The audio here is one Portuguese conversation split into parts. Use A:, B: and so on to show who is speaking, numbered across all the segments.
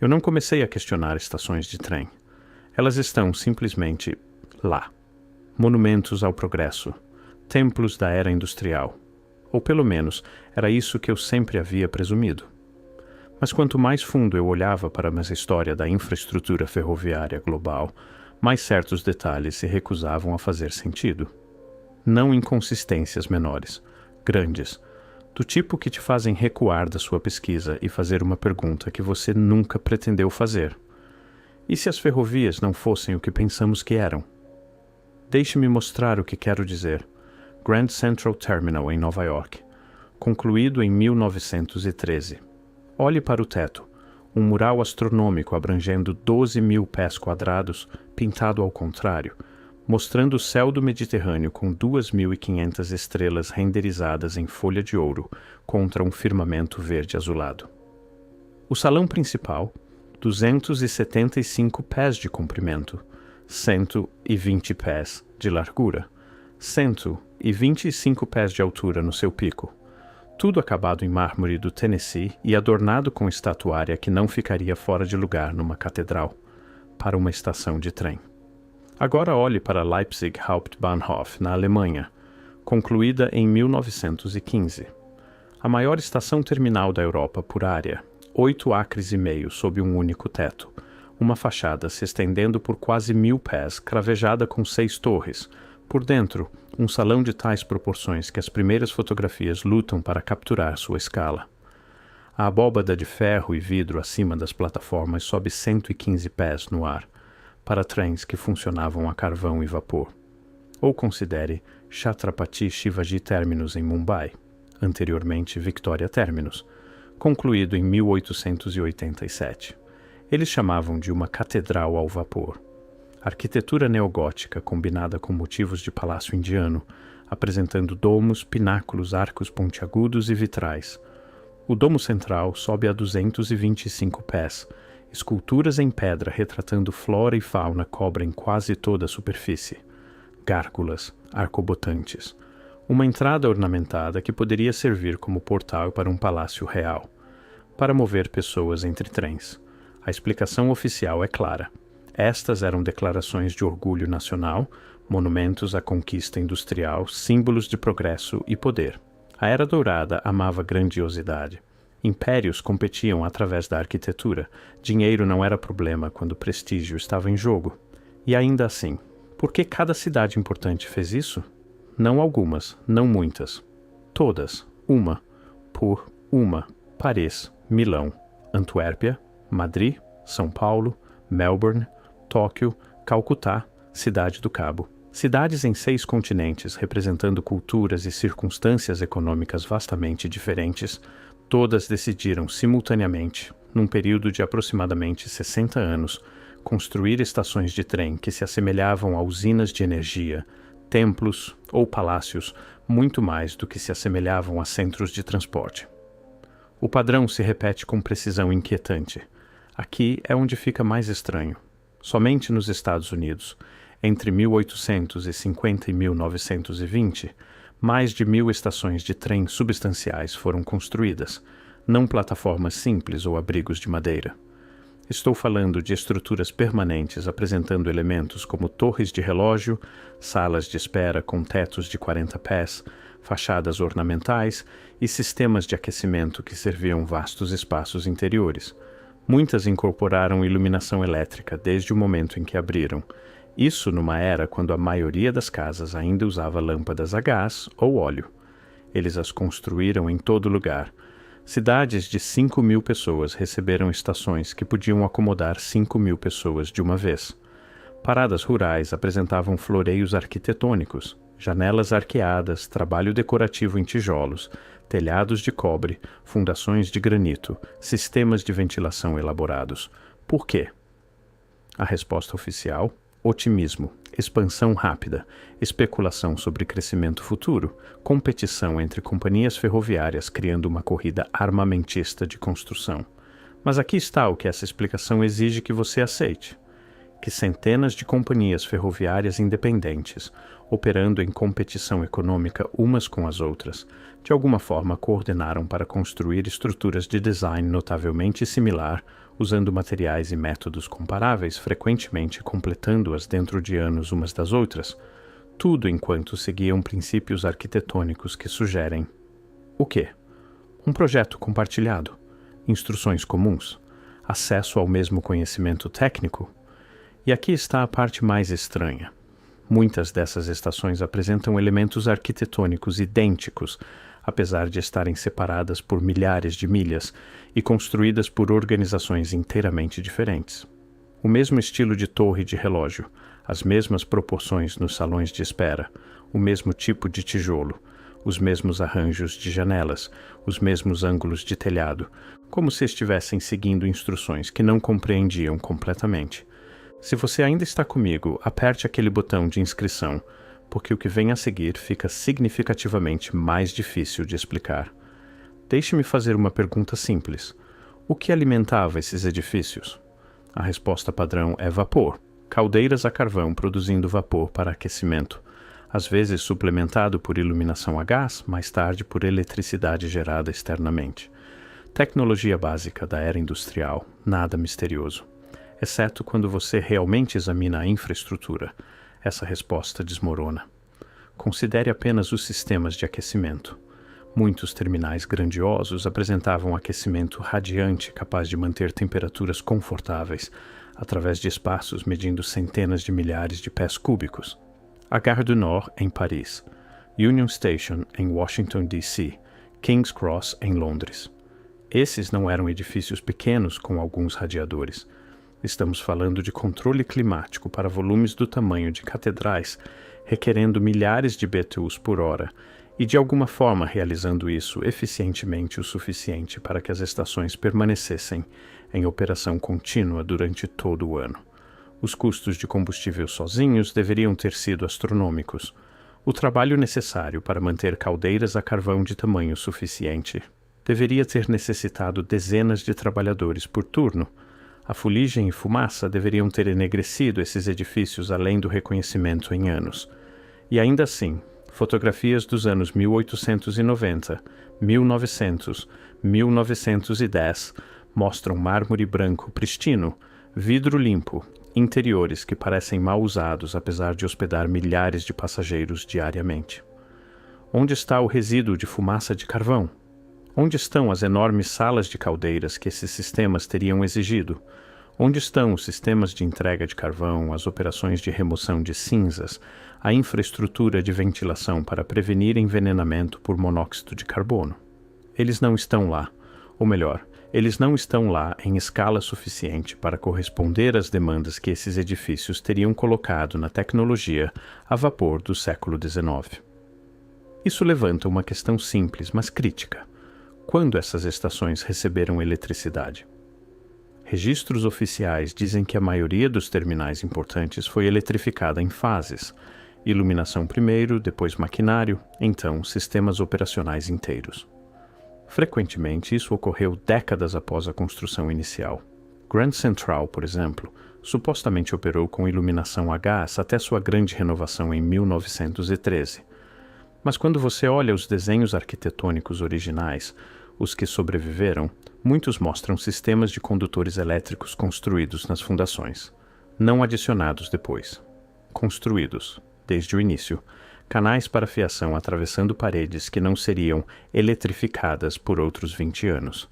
A: Eu não comecei a questionar estações de trem. Elas estão simplesmente lá. Monumentos ao progresso, templos da era industrial. Ou pelo menos, era isso que eu sempre havia presumido. Mas quanto mais fundo eu olhava para essa história da infraestrutura ferroviária global, mais certos detalhes se recusavam a fazer sentido. Não inconsistências menores, grandes, do tipo que te fazem recuar da sua pesquisa e fazer uma pergunta que você nunca pretendeu fazer. E se as ferrovias não fossem o que pensamos que eram? Deixe-me mostrar o que quero dizer. Grand Central Terminal, em Nova York, concluído em 1913. Olhe para o teto, um mural astronômico abrangendo 12.000 pés quadrados, pintado ao contrário, mostrando o céu do Mediterrâneo com 2.500 estrelas renderizadas em folha de ouro contra um firmamento verde azulado. O salão principal, 275 pés de comprimento, 120 pés de largura, 125 pés de altura no seu pico. Tudo acabado em mármore do Tennessee e adornado com estatuária que não ficaria fora de lugar numa catedral, para uma estação de trem. Agora olhe para Leipzig Hauptbahnhof, na Alemanha, concluída em 1915. A maior estação terminal da Europa por área, 8,5 acres sob um único teto, uma fachada se estendendo por quase 1.000 pés, cravejada com 6 torres. Por dentro, um salão de tais proporções que as primeiras fotografias lutam para capturar sua escala. A abóbada de ferro e vidro acima das plataformas sobe 115 pés no ar, para trens que funcionavam a carvão e vapor. Ou considere Chhatrapati Shivaji Terminus em Mumbai, anteriormente Victoria Terminus, concluído em 1887. Eles chamavam de uma catedral ao vapor. Arquitetura neogótica combinada com motivos de palácio indiano, apresentando domos, pináculos, arcos pontiagudos e vitrais. O domo central sobe a 225 pés. Esculturas em pedra retratando flora e fauna cobrem quase toda a superfície. Gárgulas, arcobotantes. Uma entrada ornamentada que poderia servir como portal para um palácio real, para mover pessoas entre trens. A explicação oficial é clara. Estas eram declarações de orgulho nacional, monumentos à conquista industrial, símbolos de progresso e poder. A Era Dourada amava grandiosidade. Impérios competiam através da arquitetura. Dinheiro não era problema quando o prestígio estava em jogo. E ainda assim, por que cada cidade importante fez isso? Não algumas, não muitas. Todas, uma por uma. Paris, Milão, Antuérpia, Madrid, São Paulo, Melbourne, Tóquio, Calcutá, Cidade do Cabo. Cidades em 6 continentes, representando culturas e circunstâncias econômicas vastamente diferentes, todas decidiram simultaneamente, num período de aproximadamente 60 anos, construir estações de trem que se assemelhavam a usinas de energia, templos ou palácios, muito mais do que se assemelhavam a centros de transporte. O padrão se repete com precisão inquietante. Aqui é onde fica mais estranho. Somente nos Estados Unidos, entre 1850 e 1920, mais de 1.000 estações de trem substanciais foram construídas, não plataformas simples ou abrigos de madeira. Estou falando de estruturas permanentes apresentando elementos como torres de relógio, salas de espera com tetos de 40 pés, fachadas ornamentais e sistemas de aquecimento que serviam vastos espaços interiores. Muitas incorporaram iluminação elétrica desde o momento em que abriram. Isso numa era quando a maioria das casas ainda usava lâmpadas a gás ou óleo. Eles as construíram em todo lugar. Cidades de 5.000 pessoas receberam estações que podiam acomodar 5.000 pessoas de uma vez. Paradas rurais apresentavam floreios arquitetônicos, janelas arqueadas, trabalho decorativo em tijolos, telhados de cobre, fundações de granito, sistemas de ventilação elaborados. Por quê? A resposta oficial: otimismo, expansão rápida, especulação sobre crescimento futuro, competição entre companhias ferroviárias criando uma corrida armamentista de construção. Mas aqui está o que essa explicação exige que você aceite: que centenas de companhias ferroviárias independentes, operando em competição econômica umas com as outras, de alguma forma coordenaram para construir estruturas de design notavelmente similar, usando materiais e métodos comparáveis, frequentemente completando-as dentro de anos umas das outras, tudo enquanto seguiam princípios arquitetônicos que sugerem o quê? Um projeto compartilhado, instruções comuns, acesso ao mesmo conhecimento técnico. E aqui está a parte mais estranha. Muitas dessas estações apresentam elementos arquitetônicos idênticos, apesar de estarem separadas por milhares de milhas e construídas por organizações inteiramente diferentes. O mesmo estilo de torre de relógio, as mesmas proporções nos salões de espera, o mesmo tipo de tijolo, os mesmos arranjos de janelas, os mesmos ângulos de telhado, como se estivessem seguindo instruções que não compreendiam completamente. Se você ainda está comigo, aperte aquele botão de inscrição, porque o que vem a seguir fica significativamente mais difícil de explicar. Deixe-me fazer uma pergunta simples. O que alimentava esses edifícios? A resposta padrão é vapor, caldeiras a carvão produzindo vapor para aquecimento, às vezes suplementado por iluminação a gás, mais tarde por eletricidade gerada externamente. Tecnologia básica da era industrial, nada misterioso. Exceto quando você realmente examina a infraestrutura. Essa resposta desmorona. Considere apenas os sistemas de aquecimento. Muitos terminais grandiosos apresentavam aquecimento radiante capaz de manter temperaturas confortáveis, através de espaços medindo centenas de milhares de pés cúbicos. A Gare du Nord, em Paris, Union Station, em Washington, D.C., King's Cross, em Londres. Esses não eram edifícios pequenos com alguns radiadores. Estamos falando de controle climático para volumes do tamanho de catedrais, requerendo milhares de BTUs por hora, e de alguma forma realizando isso eficientemente o suficiente para que as estações permanecessem em operação contínua durante todo o ano. Os custos de combustível sozinhos deveriam ter sido astronômicos. O trabalho necessário para manter caldeiras a carvão de tamanho suficiente deveria ter necessitado dezenas de trabalhadores por turno. A fuligem e fumaça deveriam ter enegrecido esses edifícios além do reconhecimento em anos. E ainda assim, fotografias dos anos 1890, 1900, 1910 mostram mármore branco pristino, vidro limpo, interiores que parecem mal usados apesar de hospedar milhares de passageiros diariamente. Onde está o resíduo de fumaça de carvão? Onde estão as enormes salas de caldeiras que esses sistemas teriam exigido? Onde estão os sistemas de entrega de carvão, as operações de remoção de cinzas, a infraestrutura de ventilação para prevenir envenenamento por monóxido de carbono? Eles não estão lá, ou melhor, eles não estão lá em escala suficiente para corresponder às demandas que esses edifícios teriam colocado na tecnologia a vapor do século XIX. Isso levanta uma questão simples, mas crítica. Quando essas estações receberam eletricidade? Registros oficiais dizem que a maioria dos terminais importantes foi eletrificada em fases. Iluminação primeiro, depois maquinário, então sistemas operacionais inteiros. Frequentemente, isso ocorreu décadas após a construção inicial. Grand Central, por exemplo, supostamente operou com iluminação a gás até sua grande renovação em 1913. Mas quando você olha os desenhos arquitetônicos originais, os que sobreviveram, muitos mostram sistemas de condutores elétricos construídos nas fundações, não adicionados depois. Construídos, desde o início, canais para fiação atravessando paredes que não seriam eletrificadas por outros 20 anos,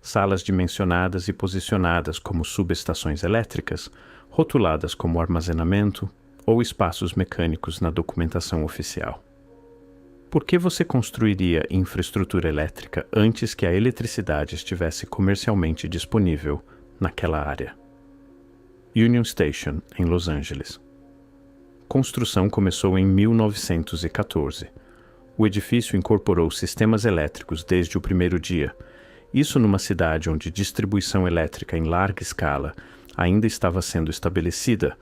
A: salas dimensionadas e posicionadas como subestações elétricas, rotuladas como armazenamento ou espaços mecânicos na documentação oficial. Por que você construiria infraestrutura elétrica antes que a eletricidade estivesse comercialmente disponível naquela área? Union Station, em Los Angeles. Construção começou em 1914. O edifício incorporou sistemas elétricos desde o primeiro dia, isso numa cidade onde distribuição elétrica em larga escala ainda estava sendo estabelecida,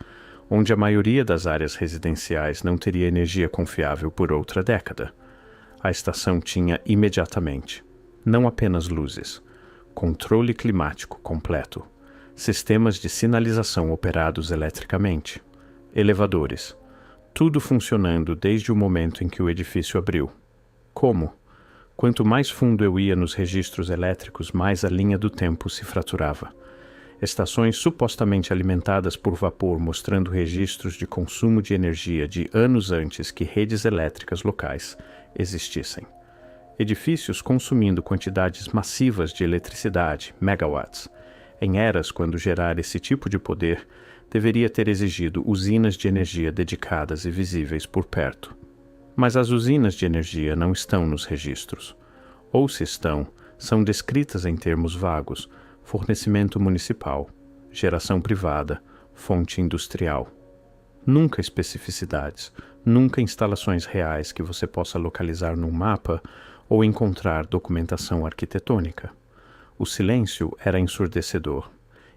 A: onde a maioria das áreas residenciais não teria energia confiável por outra década. A estação tinha imediatamente, não apenas luzes, controle climático completo, sistemas de sinalização operados eletricamente, elevadores, tudo funcionando desde o momento em que o edifício abriu. Como? Quanto mais fundo eu ia nos registros elétricos, mais a linha do tempo se fraturava. Estações supostamente alimentadas por vapor mostrando registros de consumo de energia de anos antes que redes elétricas locais existissem. Edifícios consumindo quantidades massivas de eletricidade, megawatts, em eras quando gerar esse tipo de poder deveria ter exigido usinas de energia dedicadas e visíveis por perto. Mas as usinas de energia não estão nos registros. Ou se estão, são descritas em termos vagos: fornecimento municipal, geração privada, fonte industrial. Nunca especificidades, nunca instalações reais que você possa localizar num mapa ou encontrar documentação arquitetônica. O silêncio era ensurdecedor,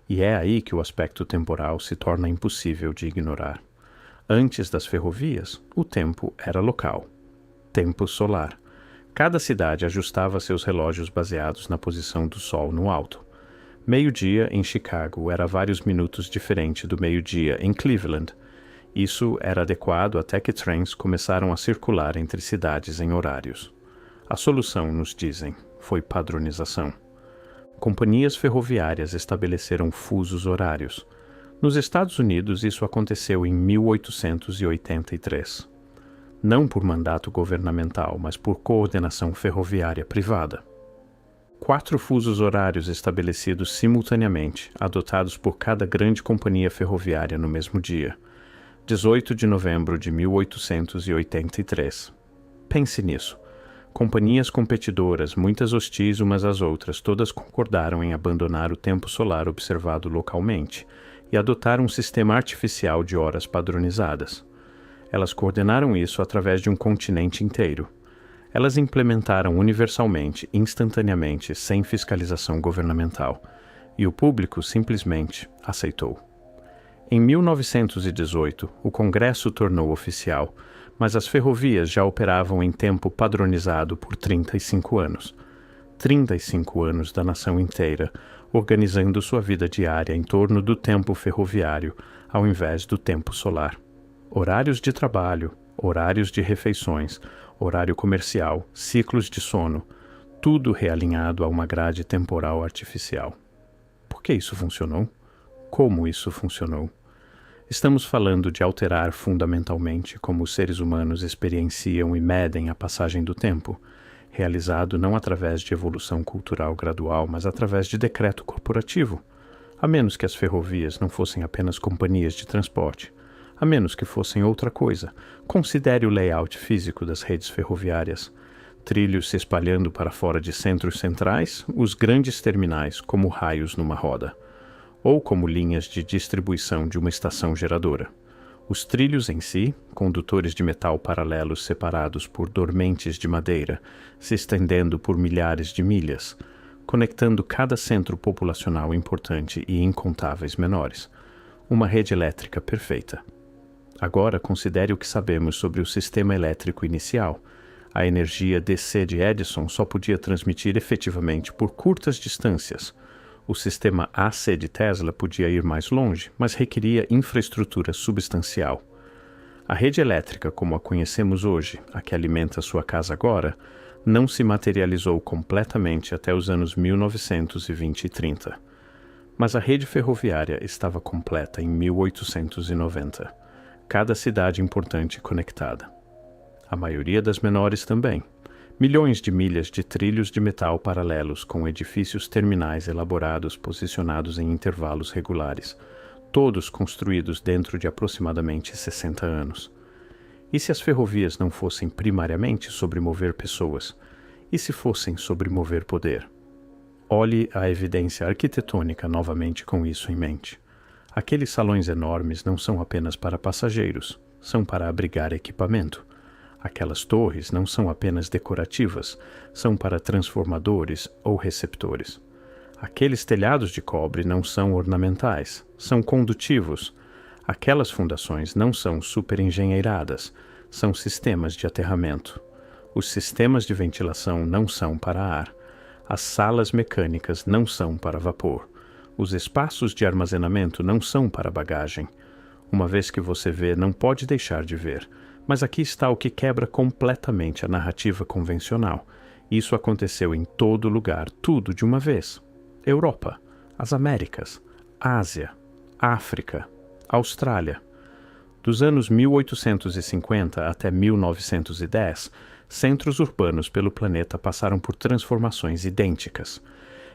A: e é aí que o aspecto temporal se torna impossível de ignorar. Antes das ferrovias, o tempo era local. Tempo solar. Cada cidade ajustava seus relógios baseados na posição do sol no alto. Meio-dia em Chicago era vários minutos diferente do meio-dia em Cleveland. Isso era adequado até que trens começaram a circular entre cidades em horários. A solução, nos dizem, foi padronização. Companhias ferroviárias estabeleceram fusos horários. Nos Estados Unidos, isso aconteceu em 1883. Não por mandato governamental, mas por coordenação ferroviária privada. 4 fusos horários estabelecidos simultaneamente, adotados por cada grande companhia ferroviária no mesmo dia. 18 de novembro de 1883. Pense nisso. Companhias competidoras, muitas hostis umas às outras, todas concordaram em abandonar o tempo solar observado localmente e adotar um sistema artificial de horas padronizadas. Elas coordenaram isso através de um continente inteiro. Elas implementaram universalmente, instantaneamente, sem fiscalização governamental, e o público simplesmente aceitou. Em 1918, o Congresso tornou oficial, mas as ferrovias já operavam em tempo padronizado por 35 anos. 35 anos da nação inteira, organizando sua vida diária em torno do tempo ferroviário, ao invés do tempo solar. Horários de trabalho, horários de refeições, horário comercial, ciclos de sono, tudo realinhado a uma grade temporal artificial. Por que isso funcionou? Como isso funcionou? Estamos falando de alterar fundamentalmente como os seres humanos experienciam e medem a passagem do tempo, realizado não através de evolução cultural gradual, mas através de decreto corporativo, a menos que as ferrovias não fossem apenas companhias de transporte. A menos que fossem outra coisa, considere o layout físico das redes ferroviárias. Trilhos se espalhando para fora de centros centrais, os grandes terminais como raios numa roda, ou como linhas de distribuição de uma estação geradora. Os trilhos em si, condutores de metal paralelos separados por dormentes de madeira, se estendendo por milhares de milhas, conectando cada centro populacional importante e incontáveis menores. Uma rede elétrica perfeita. Agora considere o que sabemos sobre o sistema elétrico inicial. A energia DC de Edison só podia transmitir efetivamente por curtas distâncias. O sistema AC de Tesla podia ir mais longe, mas requeria infraestrutura substancial. A rede elétrica, como a conhecemos hoje, a que alimenta sua casa agora, não se materializou completamente até os anos 1920 e 30. Mas a rede ferroviária estava completa em 1890. Cada cidade importante conectada. A maioria das menores também. Milhões de milhas de trilhos de metal paralelos com edifícios terminais elaborados posicionados em intervalos regulares, todos construídos dentro de aproximadamente 60 anos. E se as ferrovias não fossem primariamente sobre mover pessoas? E se fossem sobre mover poder? Olhe a evidência arquitetônica novamente com isso em mente. Aqueles salões enormes não são apenas para passageiros, são para abrigar equipamento. Aquelas torres não são apenas decorativas, são para transformadores ou receptores. Aqueles telhados de cobre não são ornamentais, são condutivos. Aquelas fundações não são superengenheiradas, são sistemas de aterramento. Os sistemas de ventilação não são para ar. As salas mecânicas não são para vapor. Os espaços de armazenamento não são para bagagem. Uma vez que você vê, não pode deixar de ver. Mas aqui está o que quebra completamente a narrativa convencional. Isso aconteceu em todo lugar, tudo de uma vez. Europa, as Américas, Ásia, África, Austrália. Dos anos 1850 até 1910, centros urbanos pelo planeta passaram por transformações idênticas.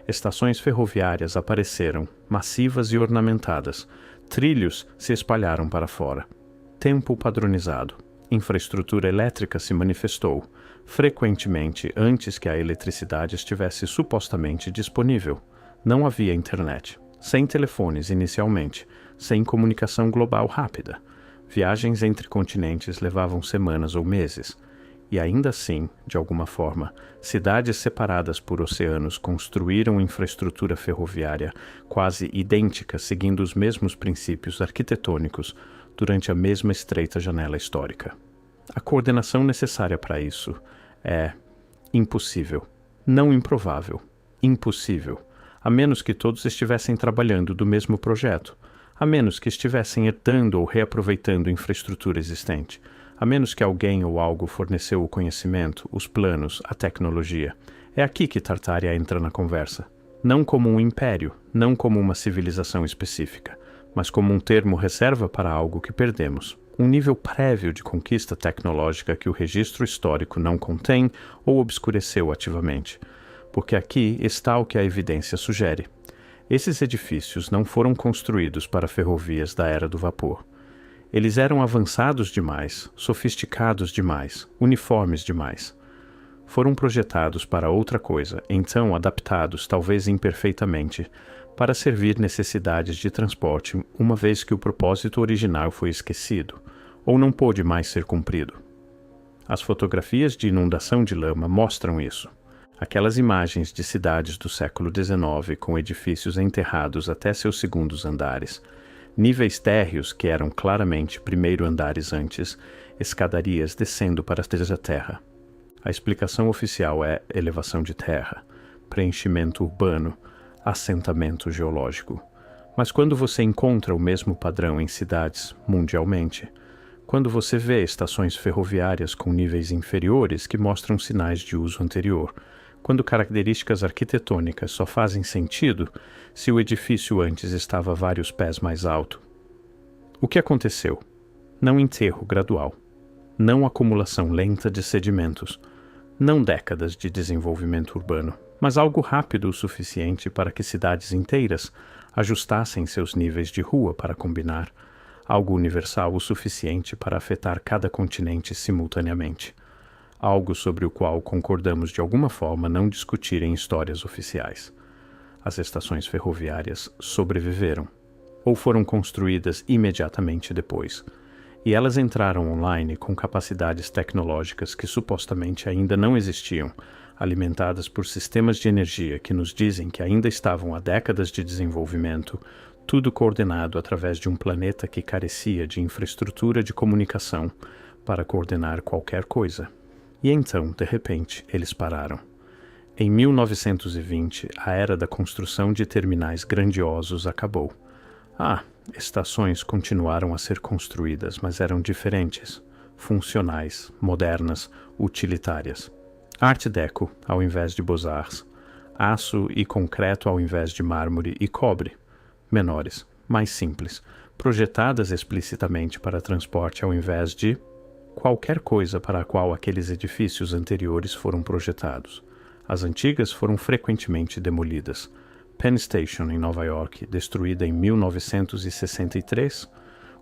A: Estações ferroviárias apareceram, massivas e ornamentadas. Trilhos se espalharam para fora. Tempo padronizado. Infraestrutura elétrica se manifestou, frequentemente antes que a eletricidade estivesse supostamente disponível. Não havia internet. Sem telefones inicialmente, sem comunicação global rápida. Viagens entre continentes levavam semanas ou meses. E ainda assim, de alguma forma, cidades separadas por oceanos construíram infraestrutura ferroviária quase idêntica, seguindo os mesmos princípios arquitetônicos durante a mesma estreita janela histórica. A coordenação necessária para isso é impossível, não improvável, impossível, a menos que todos estivessem trabalhando do mesmo projeto, a menos que estivessem herdando ou reaproveitando infraestrutura existente, a menos que alguém ou algo forneceu o conhecimento, os planos, a tecnologia. É aqui que Tartária entra na conversa. Não como um império, não como uma civilização específica, mas como um termo reserva para algo que perdemos. Um nível prévio de conquista tecnológica que o registro histórico não contém ou obscureceu ativamente. Porque aqui está o que a evidência sugere. Esses edifícios não foram construídos para ferrovias da era do vapor. Eles eram avançados demais, sofisticados demais, uniformes demais. Foram projetados para outra coisa, então adaptados, talvez imperfeitamente, para servir necessidades de transporte, uma vez que o propósito original foi esquecido, ou não pôde mais ser cumprido. As fotografias de inundação de lama mostram isso. Aquelas imagens de cidades do século XIX com edifícios enterrados até seus segundos andares, níveis térreos que eram claramente primeiro andares antes, escadarias descendo para a terra. A explicação oficial é elevação de terra, preenchimento urbano, assentamento geológico. Mas quando você encontra o mesmo padrão em cidades mundialmente, quando você vê estações ferroviárias com níveis inferiores que mostram sinais de uso anterior, quando características arquitetônicas só fazem sentido se o edifício antes estava vários pés mais alto. O que aconteceu? Não enterro gradual, não acumulação lenta de sedimentos, não décadas de desenvolvimento urbano, mas algo rápido o suficiente para que cidades inteiras ajustassem seus níveis de rua para combinar, algo universal o suficiente para afetar cada continente simultaneamente. Algo sobre o qual concordamos de alguma forma não discutir em histórias oficiais. As estações ferroviárias sobreviveram, ou foram construídas imediatamente depois, e elas entraram online com capacidades tecnológicas que supostamente ainda não existiam, alimentadas por sistemas de energia que nos dizem que ainda estavam há décadas de desenvolvimento, tudo coordenado através de um planeta que carecia de infraestrutura de comunicação para coordenar qualquer coisa. E então, de repente, eles pararam. Em 1920, a era da construção de terminais grandiosos acabou. Estações continuaram a ser construídas, mas eram diferentes, funcionais, modernas, utilitárias. Art Deco, ao invés de Beaux-Arts. Aço e concreto ao invés de mármore e cobre. Menores, mais simples, projetadas explicitamente para transporte ao invés de qualquer coisa para a qual aqueles edifícios anteriores foram projetados. As antigas foram frequentemente demolidas. Penn Station, em Nova York, destruída em 1963,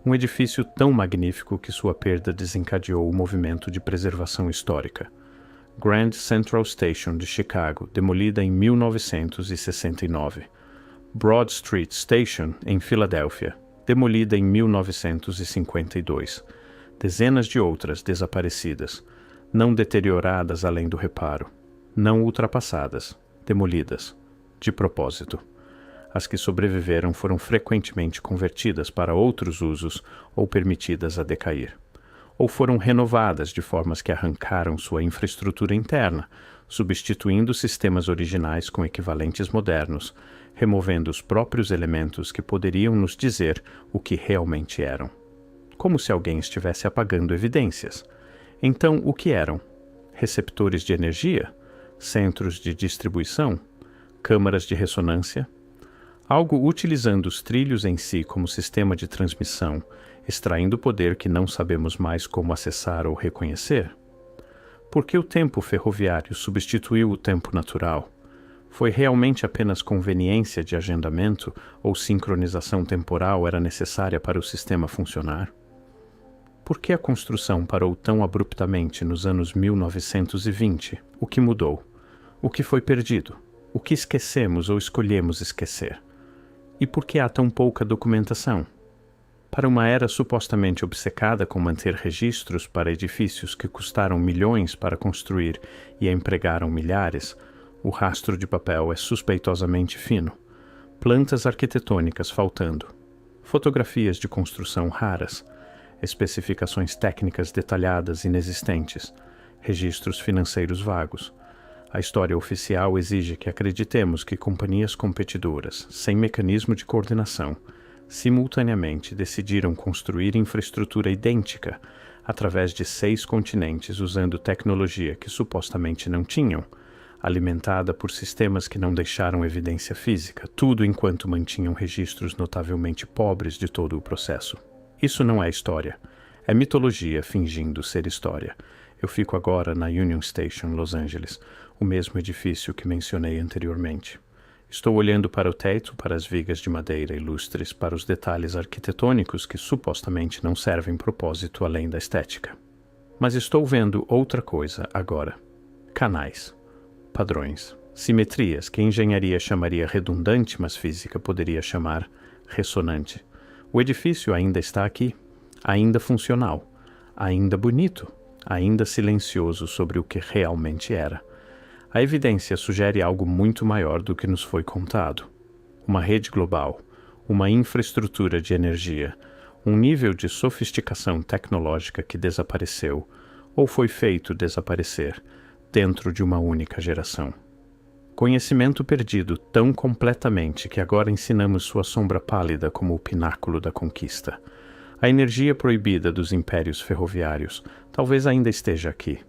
A: um edifício tão magnífico que sua perda desencadeou o movimento de preservação histórica. Grand Central Station, de Chicago, demolida em 1969. Broad Street Station, em Filadélfia, demolida em 1952. Dezenas de outras desaparecidas, não deterioradas além do reparo, não ultrapassadas, demolidas, de propósito. As que sobreviveram foram frequentemente convertidas para outros usos ou permitidas a decair. Ou foram renovadas de formas que arrancaram sua infraestrutura interna, substituindo sistemas originais com equivalentes modernos, removendo os próprios elementos que poderiam nos dizer o que realmente eram. Como se alguém estivesse apagando evidências. Então, o que eram? Receptores de energia? Centros de distribuição? Câmaras de ressonância? Algo utilizando os trilhos em si como sistema de transmissão, extraindo poder que não sabemos mais como acessar ou reconhecer? Por que o tempo ferroviário substituiu o tempo natural? Foi realmente apenas conveniência de agendamento ou sincronização temporal era necessária para o sistema funcionar? Por que a construção parou tão abruptamente nos anos 1920? O que mudou? O que foi perdido? O que esquecemos ou escolhemos esquecer? E por que há tão pouca documentação? Para uma era supostamente obcecada com manter registros para edifícios que custaram milhões para construir e empregaram milhares, o rastro de papel é suspeitosamente fino. Plantas arquitetônicas faltando. Fotografias de construção raras. Especificações técnicas detalhadas inexistentes. Registros financeiros vagos. A história oficial exige que acreditemos que companhias competidoras, sem mecanismo de coordenação, simultaneamente decidiram construir infraestrutura idêntica através de 6 continentes usando tecnologia que supostamente não tinham, alimentada por sistemas que não deixaram evidência física, tudo enquanto mantinham registros notavelmente pobres de todo o processo. Isso não é história. É mitologia fingindo ser história. Eu fico agora na Union Station, Los Angeles, o mesmo edifício que mencionei anteriormente. Estou olhando para o teto, para as vigas de madeira ilustres, para os detalhes arquitetônicos que supostamente não servem propósito além da estética. Mas estou vendo outra coisa agora. Canais, padrões, simetrias que engenharia chamaria redundante, mas física poderia chamar ressonante. O edifício ainda está aqui, ainda funcional, ainda bonito, ainda silencioso sobre o que realmente era. A evidência sugere algo muito maior do que nos foi contado. Uma rede global, uma infraestrutura de energia, um nível de sofisticação tecnológica que desapareceu, ou foi feito desaparecer, dentro de uma única geração. Conhecimento perdido tão completamente que agora ensinamos sua sombra pálida como o pináculo da conquista. A energia proibida dos impérios ferroviários talvez ainda esteja aqui.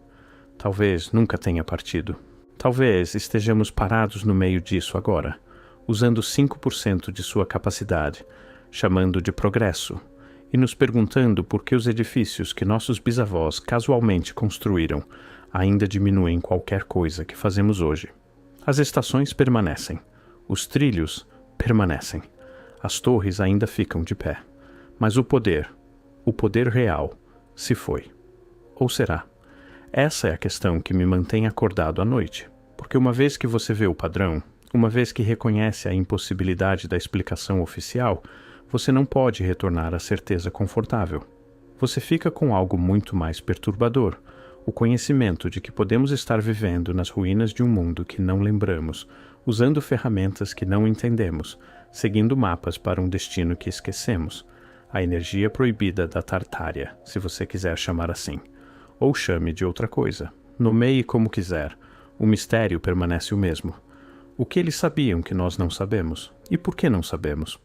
A: Talvez nunca tenha partido. Talvez estejamos parados no meio disso agora, usando 5% de sua capacidade, chamando de progresso, e nos perguntando por que os edifícios que nossos bisavós casualmente construíram ainda diminuem qualquer coisa que fazemos hoje. As estações permanecem, os trilhos permanecem, as torres ainda ficam de pé, mas o poder real, se foi. Ou será? Essa é a questão que me mantém acordado à noite, porque uma vez que você vê o padrão, uma vez que reconhece a impossibilidade da explicação oficial, você não pode retornar à certeza confortável. Você fica com algo muito mais perturbador, o conhecimento de que podemos estar vivendo nas ruínas de um mundo que não lembramos, usando ferramentas que não entendemos, seguindo mapas para um destino que esquecemos, a energia proibida da Tartária, se você quiser chamar assim. Ou chame de outra coisa. Nomeie como quiser. O mistério permanece o mesmo. O que eles sabiam que nós não sabemos? E por que não sabemos?